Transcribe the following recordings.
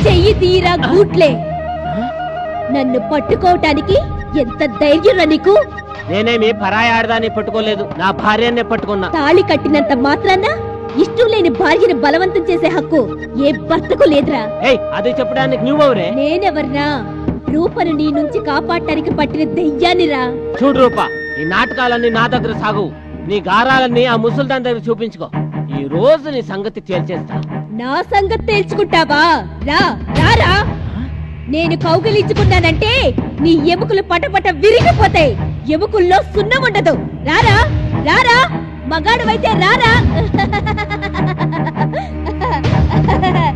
చెయ్యి తీరా గూట్లే. నన్ను పట్టుకోవటానికి ఎంత ధైర్యం నీకు? నేనేమి పరాయి ఆడదాన్ని పట్టుకోలేదు, నా భార్యనే పట్టుకున్నా. తాళి కట్టినంత మాత్రాన ఇష్టం లేని భార్యను బలవంతం చేసే హక్కు ఏ భర్తకు లేదురా. అది చెప్పడానికి నువ్వెవరే? నేనెవర్నా? రూపను నీ నుంచి కాపాడటానికి పట్టిన దెయ్యానిరా. చూడు రూప, ఈ నాటకాలన్నీ నా దగ్గర సాగు. నీ గారాలన్నీ ఆ ముసల్దాన్ దగ్గర చూపించుకో. ఈ రోజు నీ సంగతి తేల్చేస్తా. నా సంగతి తేల్చుకుంటావా? రా రారా. నేను కౌగిలించుకున్నానంటే నీ ఎముకలు పటపట విరిగిపోతాయి. ఎముకల్లో సున్నం ఉండదు. రారా రారా, మగాడువైతే రారా.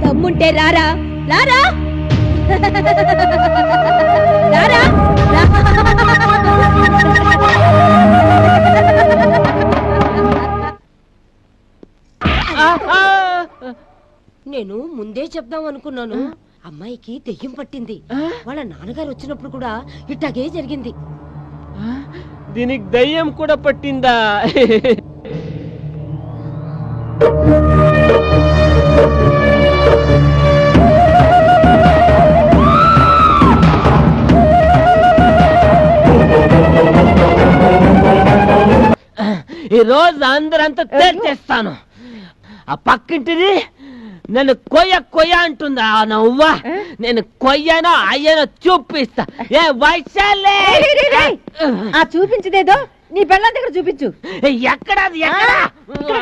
దమ్ముంటే రారా రారా రారా. నేను ముందే చెప్దాం అనుకున్నాను. అమ్మాయికి దెయ్యం పట్టింది. వాళ్ళ నాన్నగారు వచ్చినప్పుడు కూడా ఇట్టాగే జరిగింది. దీనికి దయ్యం కూడా పట్టిందా? ఈ రోజు అందరంతా తెచ్చేస్తాను. ఆ పక్కింటిది నేను కొయ్య అంటుందా నవ్వా? నేను కొయ్యనో అయ్యనో చూపిస్తా. ఏ వైశాలి, చూపించదేదో నీ పెళ్ళ దగ్గర చూపించు. ఎక్కడ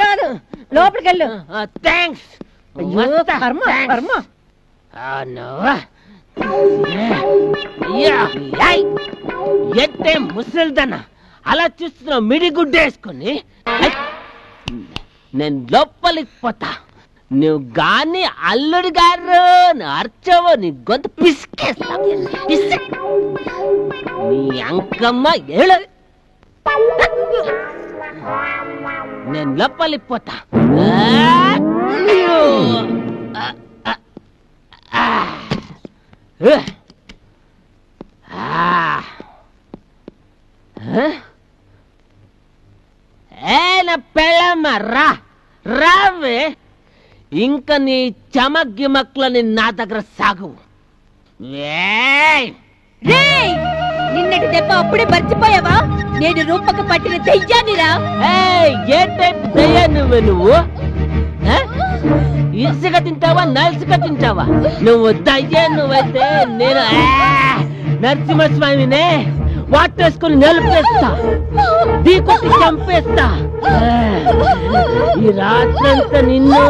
కాదు, లోపలికి వెళ్ళు. థ్యాంక్స్. ఎట్టే ముసల్దనా అలా చూస్తున్నావు మిడిగుడ్డేసుకుని? నేను లోపలికి పోతా. నువ్వు గాని అల్లుడి గారు అర్చవో నీ గొంతు పిసికేస్తా. నీ అంకమ్మ ఏడు. నేను లోపలికి పోతా. నా పెళ్ళమ్మ రా రావే. ఇంకా నీ చమగిమక్లని నా దగ్గర సాగు. నిన్నటి దెబ్బ అప్పుడే మర్చిపోయావా? నేను రూపకు పట్టిన దెయ్యానిరా. ఏ టైప్ దయ్యా నువ్వు? ఇసుక తింటావా నలుసుక తింటావా? నువ్వు దయ్యా నువ్వైతే నేను నరసింహస్వామినే వాటేసుకుని నిలిపేస్తా, ఢీకొట్టి చంపేస్తా. ఈ రాత్రంతా నిన్ను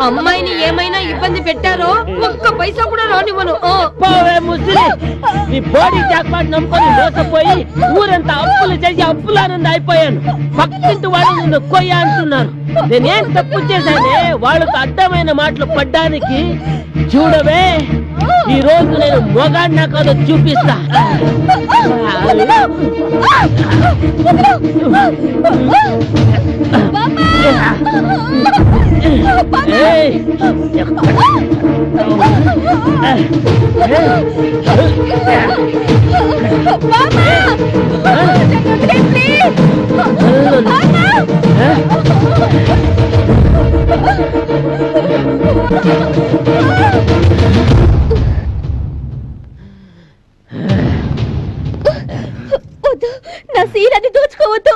అమ్మాయిని ఏమైనా ఇబ్బంది పెట్టారో ఒక్క పైసా కూడా రానివ్వను. నీ బాడీ జాక్పాట్ నమ్ముకొని మోసపోయి ఊరంతా అప్పులు చేసి అప్పులానంద అయిపోయాను. పక్కింటి వాళ్ళు నిన్ను కొయ్య అంటున్నారు. నేనేం తప్పు చేశానే వాళ్ళకు అడ్డమైన మాటలు పడ్డానికి? చూడవే, ఈ రోజు నేను మొగాడినా కాదో చూపిస్తా. నా శీలాన్ని దోచుకోవద్దు.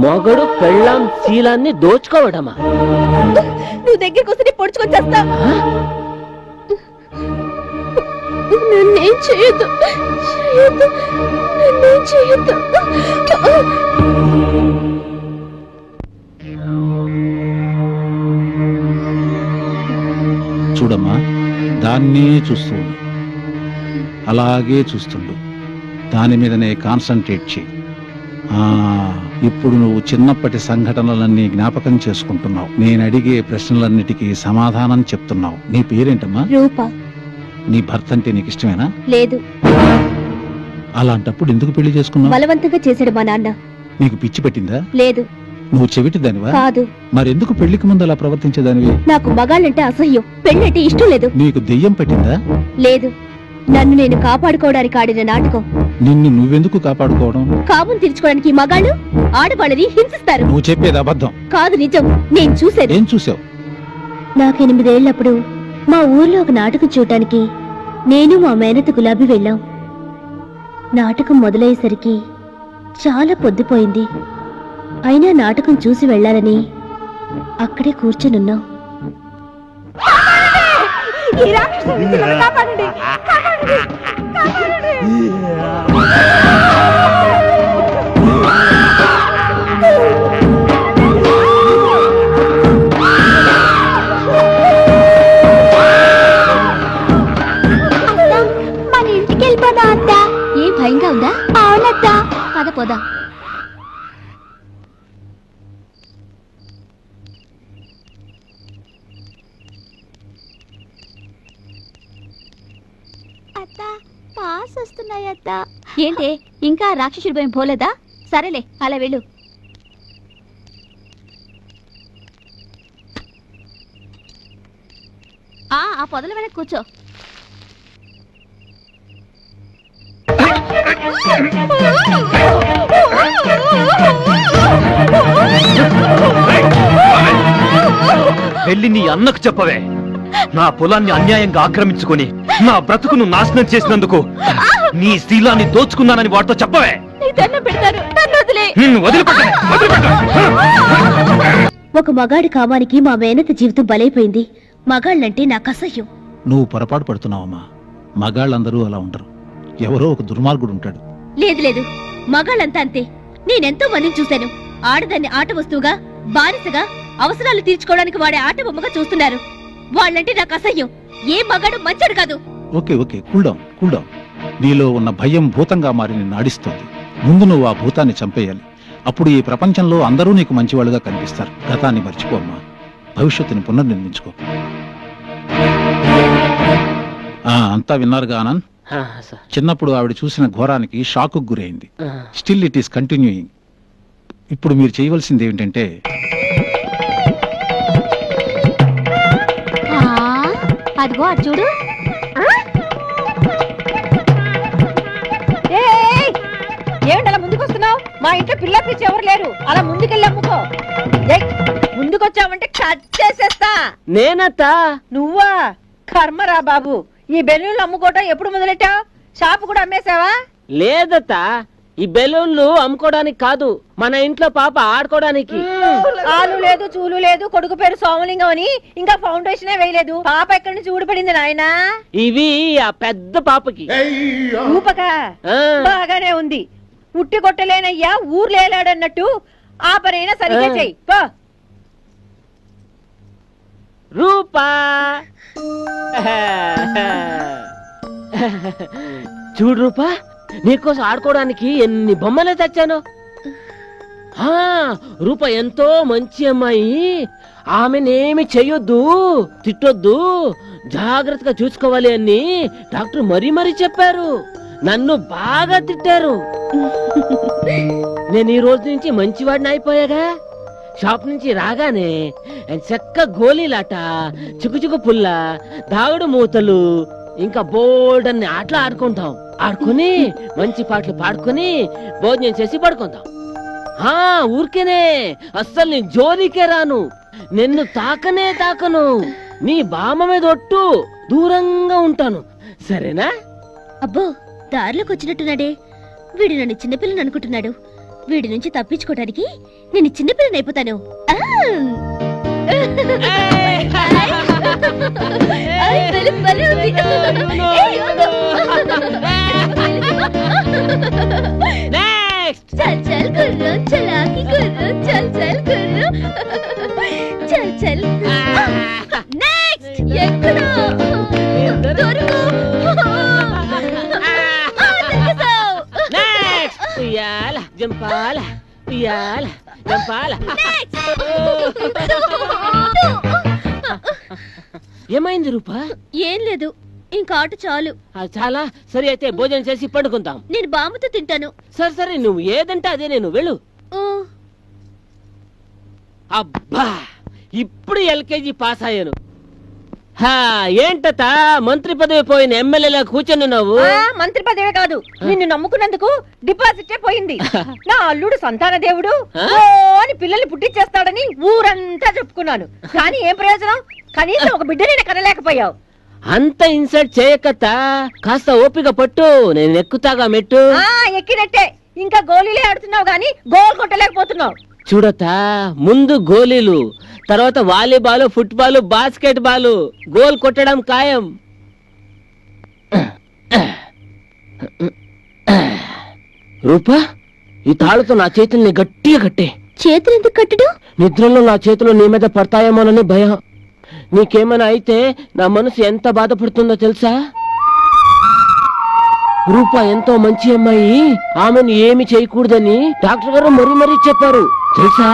మొగడు పెళ్ళాం శీలాన్ని దోచుకోవడమా? నువ్వు దగ్గరికి వస్తే పొడుచుకొని చేస్తా. నన్నేం చేయొద్దు, నన్నేం చేయొద్దు. చూడమ్మా, దాన్నే చూస్తూ ఉండు, అలాగే చూస్తుండు. దాని మీదనే కాన్సన్ట్రేట్ చేయి. ఇప్పుడు నువ్వు చిన్నప్పటి సంఘటనలన్నీ జ్ఞాపకం చేసుకుంటున్నావు. నేను అడిగే ప్రశ్నలన్నిటికీ సమాధానం చెప్తున్నావు. నీ పేరేంటమ్మా? రూప. నీ భర్త అంటే నీకు ఇష్టమేనా? లేదు. అలాంటప్పుడు ఎందుకు పెళ్లి చేసుకున్నావు? బలవంతంగా చేశాడు మా నాన్న. నీకు పిచ్చి పెట్టిందా? లేదు. నువ్వు చెవిటిదానివా? కాదు. మరెందుకు పెళ్లికి ముందు అలా ప్రవర్తించేదానివి? నాకు మగాళ్ళంటే అసహ్యం, పెళ్ళంటే ఇష్టం లేదు. నీకు దెయ్యం పెట్టిందా? లేదు. నన్ను నేను కాపాడుకోవడానికి ఆడిన నాటకం. నిన్ను నువ్వెందుకు కాపాడుకోవడం? కామం తీర్చుకోవడానికి మగాళ్ళు ఆడవాళ్ళని హింసిస్తారు. నువ్వు చెప్పేది అబద్ధం. కాదు, నిజం. నేను చూశాను. ఏం చూసావు? నాకు 8 ఏళ్లప్పుడు మా ఊర్లో ఒక నాటకం చూడటానికి నేను మా మేనత గులాబీ వెళ్ళాం. నాటకం మొదలయ్యేసరికి చాలా పొద్దుపోయింది. అయినా నాటకం చూసి వెళ్లాలని అక్కడే కూర్చొనున్నాం. మన ఇంటికి వెళ్ళిపోదా అత్త? ఏ భయంగా ఉందా? అవునత్త. పద పోదా. పాస్ వస్తున్నాయి అత్త. ఏంటి ఇంకా రాక్షసుడి భయం పోలేదా? సరేలే, అలా వెళ్ళు. ఆ పొదల వెనక కూర్చో. వెళ్ళి నీ అన్నకు చెప్పవే, నా పొలాన్ని అన్యాయంగా ఆక్రమించుకొని నా బ్రతుకును నాశనం చేసినందుకు నీ శీలాన్ని దోచుకున్నానని వాడితో చెప్పవే. ఒక మగాడి కామానికి మా మేనత జీవితం బలైపోయింది. మగాళ్ళంటే నాకు అసహ్యం. నువ్వు పొరపాటు పడుతున్నావమ్మా. మగాళ్ళందరూ అలా ఉండరు. ఎవరో ఒక దుర్మార్గుడు ఉంటాడు. లేదు లేదు, మగాళ్ళంతా అంతే. నేనెంతో మందిని చూశాను. ఆడదాన్ని ఆట వస్తువుగా, బానిసగా, అవసరాలు తీర్చుకోవడానికి వాడే ఆట బొమ్మగా చూస్తున్నారు. వాళ్ళంటే నాకు అసహ్యం. ఏ మగాడు మంచాడు కాదు. Okay okay, cool down cool down. నీలో ఉన్న భయం భూతంగా మారి నిన్ను ఆడిస్తోంది. ముందు నువ్వు ఆ భూతాన్ని చంపేయాలి. అప్పుడు ఈ ప్రపంచంలో అందరూ నీకు మంచివాళ్ళుగా కనిపిస్తారు. గతాన్ని మర్చిపోమ్మా. భవిష్యత్తుని పునర్నిర్మించుకో. అంతా విన్నారుగా ఆనంద్? చిన్నప్పుడు ఆవిడ చూసిన ఘోరానికి షాకు గురైంది. Still it is continuing. ఇప్పుడు మీరు చేయవలసింది ఏమిటంటే, అదిగో అటు చూడు. ఏమిటి అలా ముందుకొస్తున్నావు? మా ఇంట్లో పిల్ల పిచ్చి ఎవరు లేరు. అలా ముందుకెళ్ళి అమ్ముకో. ముందుకొచ్చావంటే కట్ చేసేస్తా. నేనత్తా? నువ్వా? కర్మరా బాబు. ఈ బెలూన్లు అమ్ముకోవటం ఎప్పుడు మొదలెట్టావు? షాపు కూడా అమ్మేశావా? లేదత్తా, ఈ బెలూన్లు అమ్ముకోవడానికి కాదు, మన ఇంట్లో పాప ఆడుకోవడానికి. ఆలు లేదు, చూలు లేదు, కొడుకు పేరు సోమలింగం అని ఇంకా ఫౌండేషనే వేయలేదు. పాప ఎక్కడి నుంచి ఊడిపడింది నాయనా? ఇవి ఆ పెద్ద పాపకి. ఊపక బాగానే ఉంది. ఉట్టి కొట్టలేనయ్యా ఊర్లేలాడన్నట్టు ఆ పనైనా సరిగ్గా చెయ్యి. రూపా, చూడు రూపా, నీకోసం ఆడుకోవడానికి ఎన్ని బొమ్మలే తెచ్చాను. రూప ఎంతో మంచి అమ్మాయి. ఆమెనేమి చెయ్యొద్దు, తిట్టొద్దు, జాగ్రత్తగా చూసుకోవాలి అని డాక్టర్ మరీ మరీ చెప్పారు. నన్ను బాగా తిట్టారు. నేను ఈ రోజు నుంచి మంచివాడిని అయిపోయాగా. షాప్ నుంచి రాగానే చెక్క గోళీలాట, చిక్కుచిక్కు పుల్ల, దాగుడు మూతలు, ఇంకా బోల్డ్ అన్ని ఆటలు ఆడుకుంటాం. ఆడుకుని మంచి పాటలు పాడుకుని భోజనం చేసి పడుకుంటాం. ఊరికేనే, అస్సలు నేను జోలికే రాను. నిన్ను తాకనే తాకను. నీ బామ్మ మీద ఒట్టు, దూరంగా ఉంటాను. సరేనా? అబ్బో, దారిలోకి వచ్చినట్టున్నాడే. వీడు నన్ను చిన్నపిల్లని అనుకుంటున్నాడు. వీడి నుంచి తప్పించుకోవడానికి నేను చిన్నపిల్లని అయిపోతాను. చల్ చల్ గుర్రం, చలాకి గుర్రం, చల్ చల్ గుర్రం, చల్ చల్. నెక్స్ట్ ఎక్కడా దొరుకు. ఉయ్యాల జంపాల, ఉయ్యాల జంపాల. ఏమైంది రూపా? ఏం లేదు, ఇంకా ఆట చాలు. చాలా సరే, అయితే భోజనం చేసి పండుకుందాం. నేను బామ్మతో తింటాను. సరే సరే, నువ్వు ఏదంటే అదే. నేను వెళ్ళు. అబ్బా, ఇప్పుడు ఎల్కేజీ పాస్ అయ్యాను. ఏంటత మంత్రి పదవి పోయిన ఎమ్మెల్యేలా కూర్చొని నువ్వు? మంత్రి పదవి కాదు, నిన్ను నమ్ముకున్నందుకు డిపాజిటే పోయింది. నా అల్లుడు సంతాన దేవుడు అని పిల్లల్ని పుట్టించేస్తాడని ఊరంతా చెప్పుకున్నాను. కానీ ఏం ప్రయోజనం? కనీసం ఒక బిడ్డని కనలేకపోయావు. అంత ఇన్సల్ట్ చేయకత, కాస్త ఓపిక పట్టు, నేను ఎక్కుతాగా మెట్టు. ఎక్కినట్టే, ఇంకా గోళీలే ఆడుతున్నావు గాని గోల్ కొట్టలేకపోతున్నావు. చూడతా, ముందు గోళీలు, తర్వాత volleyball, football, basket ball, goal కొట్టడం ఖాయం. రూపా, ఈ తాళుతో నా చేతుల్ని గట్టిగా కట్టే. చేతులు ఎందుకు కట్టడు? నిద్రలో నా చేతులు నీ మీద పడతాయేమోనని భయం. నీకేమైనా అయితే నా మనసు ఎంత బాధపడుతుందో తెలుసా? రూపా ఎంతో మంచి అమ్మాయి, ఆమెను ఏమి చేయకూడదని డాక్టర్ గారు మరీ చెప్పారు తెలుసా?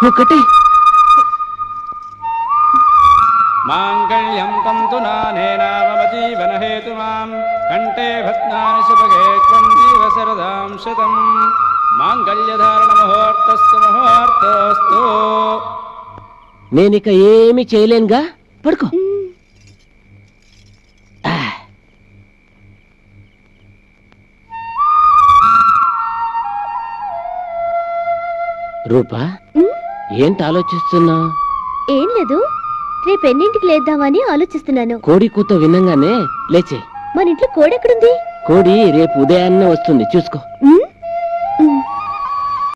ఒకటి మాంగళ్యం తంతునానేన మమ జీవన హేతుమాం కంఠే భస్నాని సుభగే త్వం జీవ శరదాం శతం మాంగళ్యధారణ ముహూర్తస్సు ముహూర్తోస్తు. నేనిక ఏమి చేయలేనుగా, పడుకో. రూపా, ఏంటి ఆలోచిస్తున్నా? ఏం లేదు, రేపెన్నింటికి లేద్దామని ఆలోచిస్తున్నాను. కోడి కూత వినంగానే లేచే. మన ఇంట్లో కోడెక్కడుంది? కోడి రేపు ఉదయాన్నే వస్తుంది, చూసుకో. ఉమ్,